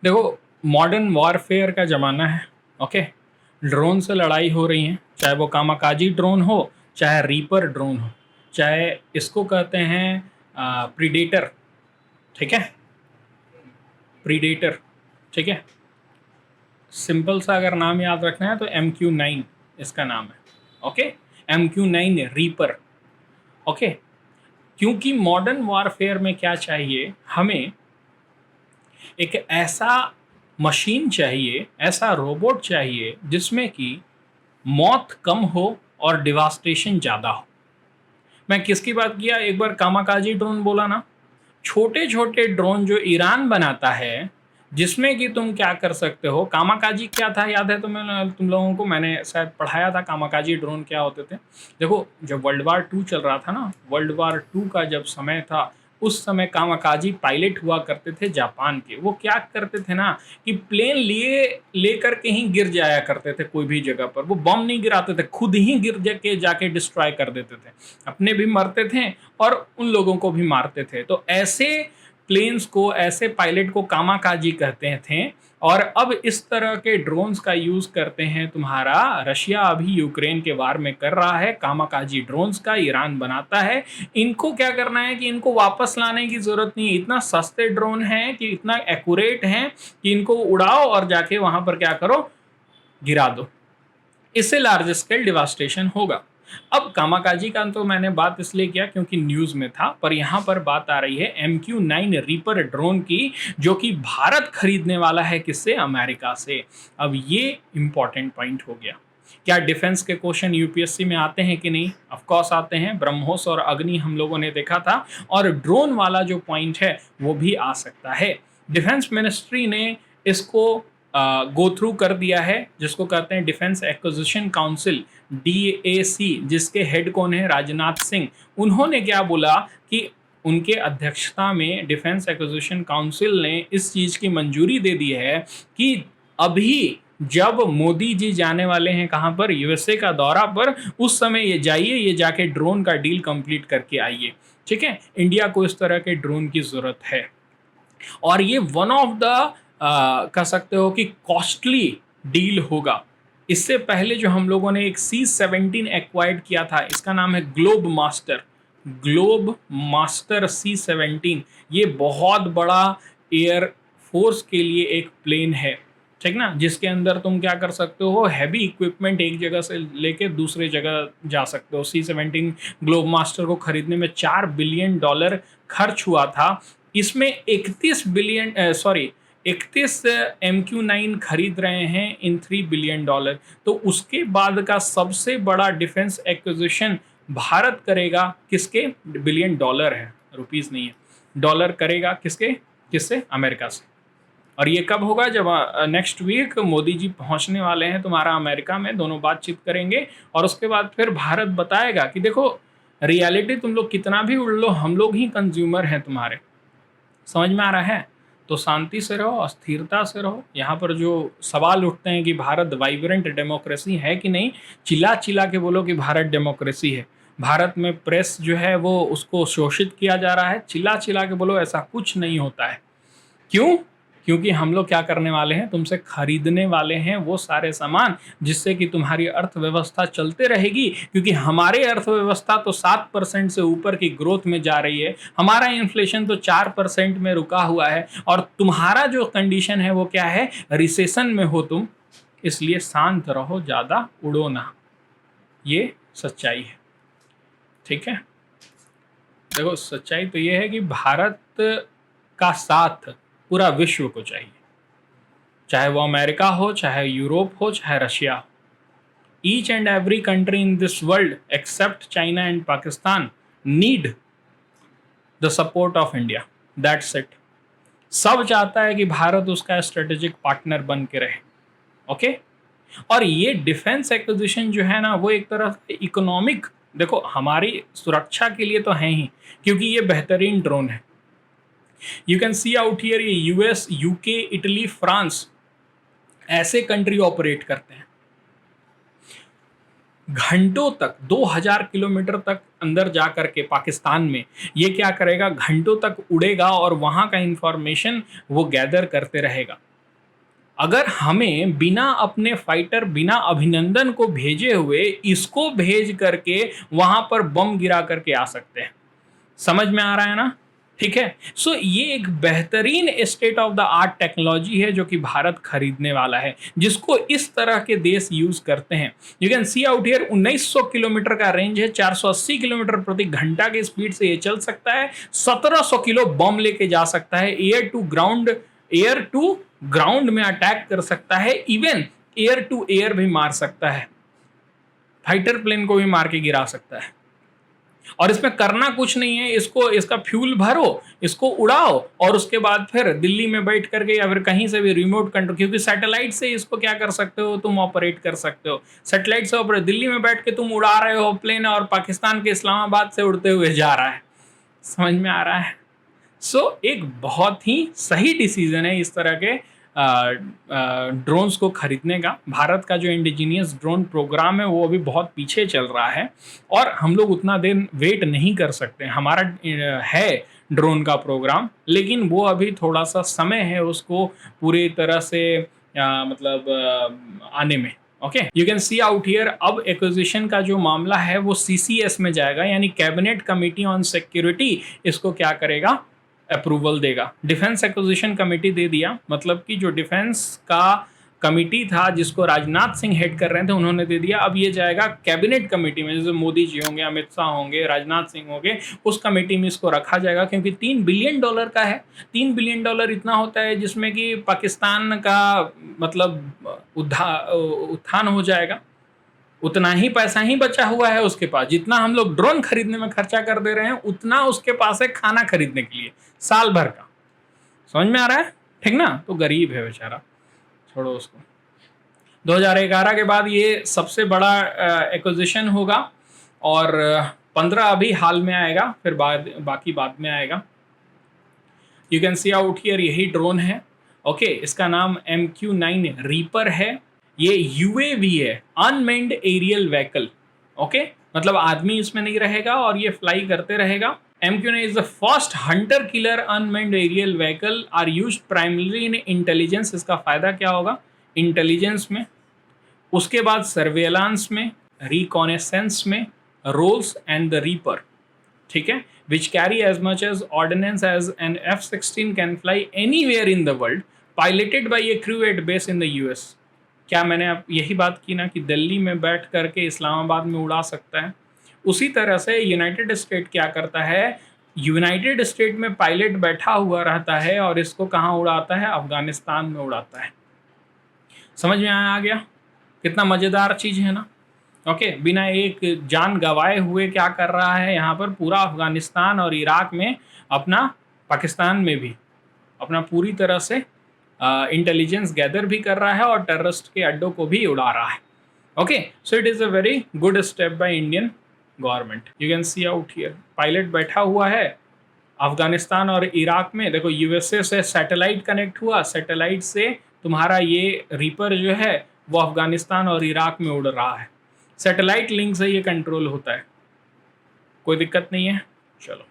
देखो, modern warfare का ज़माना है। ओके, ड्रोन से लड़ाई हो रही है, चाहे वो कामाकाजी ड्रोन हो, चाहे रीपर ड्रोन हो, चाहे इसको कहते हैं प्रीडेटर। ठीक है, प्रीडेटर। ठीक है, सिंपल सा अगर नाम याद रखना है तो MQ9 इसका नाम है। Okay, MQ9 reaper. ओके, क्योंकि मॉडर्न वॉरफेयर में क्या चाहिए हमें, एक ऐसा मशीन चाहिए, ऐसा रोबोट चाहिए जिसमें कि मौत कम हो और डिवास्टेशन ज़्यादा हो। मैं किसकी बात किया, एक बार कामाकाजी ड्रोन बोला ना, छोटे छोटे ड्रोन जो ईरान बनाता है, जिसमें कि तुम क्या कर सकते हो। कामाकाजी क्या था याद है तुम्हें, तुम लोगों को मैंने शायद पढ़ाया था कामाकाजी ड्रोन क्या होते थे। देखो, जब वर्ल्ड वार 2 चल रहा था ना, वर्ल्ड वार 2 का जब समय था, उस समय कामाकाजी पायलट हुआ करते थे जापान के। वो क्या करते थे ना कि प्लेन लिए लेकर के ही गिर जाया करते थे कोई भी जगह पर। वो बम नहीं गिराते थे, खुद ही गिर जाके जाके डिस्ट्रॉय कर देते थे। अपने भी मरते थे और उन लोगों को भी मारते थे। तो ऐसे प्लेन्स को, ऐसे पायलट को कामाकाजी कहते थे। और अब इस तरह के ड्रोन्स का यूज करते हैं तुम्हारा रशिया अभी यूक्रेन के वार में कर रहा है। कामाकाजी ड्रोन्स का ईरान बनाता है। इनको क्या करना है कि इनको वापस लाने की जरूरत नहीं है। इतना सस्ते ड्रोन हैं कि इतना एक्यूरेट हैं कि इनको उड़ाओ और जाके वहां पर क्या करो, गिरा दो। इससे लार्ज स्केल डिवास्टेशन होगा। अब कामाकाजी का तो मैंने बात इसलिए किया क्योंकि न्यूज में था, पर यहाँ पर बात आ रही है MQ9 रीपर ड्रोन की, जो कि भारत खरीदने वाला है किससे, अमेरिका से। अब ये इंपॉर्टेंट पॉइंट हो गया। क्या डिफेंस के क्वेश्चन यूपीएससी में आते हैं कि नहीं? ऑफ कोर्स आते हैं। ब्रह्मोस और अग्नि हम लोगों ने देखा था, और ड्रोन वाला जो पॉइंट है वो भी आ सकता है। डिफेंस मिनिस्ट्री ने इसको गो थ्रू कर दिया है, जिसको कहते हैं डिफेंस एक्विजिशन काउंसिल, DAC, जिसके हेड कौन है, राजनाथ सिंह। उन्होंने क्या बोला कि उनके अध्यक्षता में डिफेंस एक्विजिशन काउंसिल ने इस चीज़ की मंजूरी दे दी है कि अभी जब मोदी जी जाने वाले हैं कहाँ पर, USA का दौरा पर, उस समय ये जाइए, ये जाके ड्रोन का डील कंप्लीट करके आइए। ठीक है, इंडिया को इस तरह के ड्रोन की ज़रूरत है। और ये वन ऑफ द कह सकते हो कि कॉस्टली डील होगा। इससे पहले जो हम लोगों ने एक C-17 एक्वायर्ड किया था, इसका नाम है globe master. Globe master C-17, ये बहुत बड़ा एयर फोर्स के लिए एक प्लेन है। ठीक ना, जिसके अंदर तुम क्या कर सकते हो, हैवी इक्विपमेंट एक जगह से लेके दूसरे जगह जा सकते हो। C-17 ग्लोब मास्टर को खरीदने में $4 बिलियन खर्च हुआ था। इसमें 31 MQ9 खरीद रहे हैं इन $3 बिलियन। तो उसके बाद का सबसे बड़ा डिफेंस एक्विजिशन भारत करेगा किसके, बिलियन डॉलर है, रुपीस नहीं है, डॉलर करेगा किसके, किससे, अमेरिका से। और ये कब होगा, जब नेक्स्ट वीक मोदी जी पहुंचने वाले हैं तुम्हारा अमेरिका में, दोनों बातचीत करेंगे। और उसके बाद फिर भारत बताएगा कि देखो, रियलिटी तुम लोग कितना भी उड़ लो, हम लोग ही कंज्यूमर हैं तुम्हारे। समझ में आ रहा है? तो शांति से रहो, स्थिरता से रहो। यहाँ पर जो सवाल उठते हैं कि भारत वाइब्रेंट डेमोक्रेसी है कि नहीं, चिल्ला चिल्ला के बोलो कि भारत डेमोक्रेसी है। भारत में प्रेस जो है वो उसको शोषित किया जा रहा है, चिल्ला चिल्ला के बोलो ऐसा कुछ नहीं होता है। क्यों? क्योंकि हम लोग क्या करने वाले हैं, तुमसे खरीदने वाले हैं वो सारे सामान जिससे कि तुम्हारी अर्थव्यवस्था चलते रहेगी। क्योंकि हमारे अर्थव्यवस्था तो 7% से ऊपर की ग्रोथ में जा रही है, हमारा इन्फ्लेशन तो 4% में रुका हुआ है, और तुम्हारा जो कंडीशन है वो क्या है, रिसेशन में हो तुम। इसलिए शांत रहो, ज़्यादा उड़ो ना। ये सच्चाई है। ठीक है, देखो सच्चाई तो ये है कि भारत का साथ पूरा विश्व को चाहिए, चाहे वो अमेरिका हो, चाहे यूरोप हो, चाहे रशिया हो। Each and every country in this world accept China and Pakistan need the support of India. That's it. सब चाहता है कि भारत उसका स्ट्रेटेजिक पार्टनर बन के रहे। ओके, और ये डिफेंस एक्विजिशन जो है ना, वो एक तरह से इकोनॉमिक, देखो हमारी सुरक्षा के लिए तो है ही, क्योंकि ये बेहतरीन ड्रोन है। You can see out here, ये US, UK, इटली, फ्रांस ऐसे कंट्री ऑपरेट करते हैं। घंटों तक, 2000 किलोमीटर तक अंदर जा करके पाकिस्तान में ये क्या करेगा, घंटों तक उड़ेगा और वहां का इंफॉर्मेशन वो गैदर करते रहेगा। अगर हमें बिना अपने फाइटर, बिना अभिनंदन को भेजे हुए इसको भेज करके वहां पर बम गिरा करके आ सकते हैं। समझ में आ रहा है ना? ठीक है। सो ये एक बेहतरीन state of the art technology है जो कि भारत खरीदने वाला है, जिसको इस तरह के देश यूज करते हैं। You can see out here 1900 kilometre का रेंज है, 480 किलोमीटर प्रति घंटा की स्पीड से ये चल सकता है, 1700 किलो बम लेके जा सकता है, एयर टू ग्राउंड में अटैक कर सकता है, इवन एयर टू एयर भी मार सकता है, फाइटर प्लेन को भी मार के गिरा सकता है। और इसमें करना कुछ नहीं है, इसका फ्यूल भरो, इसको उड़ाओ और उसके बाद फिर दिल्ली में बैठ करके या फिर कहीं से भी रिमोट कंट्रोल, क्योंकि सैटेलाइट से इसको क्या कर सकते हो, तुम ऑपरेट कर सकते हो। सैटेलाइट से ऑपरेट, दिल्ली में बैठ के तुम उड़ा रहे हो प्लेन और पाकिस्तान के इस्लामाबाद से उड़ते हुए जा रहा है। समझ में आ रहा है? सो एक बहुत ही सही डिसीजन है इस तरह के ड्रोन्स को खरीदने का। भारत का जो इंडिजीनियस ड्रोन प्रोग्राम है वो अभी बहुत पीछे चल रहा है और हम लोग उतना दिन वेट नहीं कर सकते। हमारा है ड्रोन का प्रोग्राम, लेकिन वो अभी थोड़ा सा समय है उसको पूरी तरह से आने में। Okay, you can see out here, अब एक्विजिशन का जो मामला है वो CCS में जाएगा, यानी कैबिनेट कमिटी ऑन सिक्योरिटी इसको क्या करेगा, अप्रूवल देगा। डिफेंस एक्विजिशन कमेटी दे दिया, मतलब कि जो डिफेंस का कमिटी था जिसको राजनाथ सिंह हेड कर रहे थे उन्होंने दे दिया। अब ये जाएगा कैबिनेट कमेटी में, जैसे मोदी जी होंगे, अमित शाह होंगे, राजनाथ सिंह होंगे, उस कमेटी में इसको रखा जाएगा, क्योंकि $3 बिलियन का है। $3 बिलियन इतना होता है जिसमें कि पाकिस्तान का उत्थान हो जाएगा। उतना ही पैसा ही बचा हुआ है उसके पास, जितना हम लोग ड्रोन खरीदने में खर्चा कर दे रहे हैं उतना उसके पास है खाना खरीदने के लिए साल भर का। समझ में आ रहा है? ठीक ना? तो गरीब है बेचारा, छोड़ो उसको। 2011 के बाद ये सबसे बड़ा एक्विजिशन होगा और 15 अभी हाल में आएगा, फिर बाकी बाद में आएगा। You can see out here, यही ड्रोन है। ओके, इसका नाम MQ-9 रीपर है। ये UAV है, अनमेन्ड एरियल व्हीकल। ओके, मतलब आदमी इसमें नहीं रहेगा और ये फ्लाई करते रहेगा। MQ-9 is the first hunter killer unmanned aerial vehicle, are used primarily in intelligence. इसका फायदा क्या होगा? इंटेलिजेंस में, उसके बाद सर्वेलांस में, रिकॉनेसेंस में, रोल्स एंड द रीपर। ठीक है, which carry as much as ordnance as an F-16 can fly anywhere in the world, piloted by a crew at base in the US। क्या मैंने अब यही बात की ना कि दिल्ली में बैठ करके इस्लामाबाद में उड़ा सकता है? उसी तरह से यूनाइटेड स्टेट क्या करता है, यूनाइटेड स्टेट में पायलट बैठा हुआ रहता है और इसको कहाँ उड़ाता है? अफगानिस्तान में उड़ाता है। समझ में आ गया? कितना मज़ेदार चीज़ है ना? ओके, बिना एक जान गंवाए हुए क्या कर रहा है यहाँ पर, पूरा अफगानिस्तान और इराक में अपना, पाकिस्तान में भी अपना पूरी तरह से इंटेलिजेंस गैदर भी कर रहा है और टेररिस्ट के अड्डों को भी उड़ा रहा है। Okay, so it is a very good step by Indian government. You can see out here, pilot बैठा हुआ है अफगानिस्तान और इराक में। देखो, USA से सैटेलाइट कनेक्ट हुआ, सैटेलाइट से तुम्हारा ये रीपर जो है वो अफगानिस्तान और इराक में उड़ रहा है। सैटेलाइट लिंक से ये कंट्रोल होता है, कोई दिक्कत नहीं है। चलो।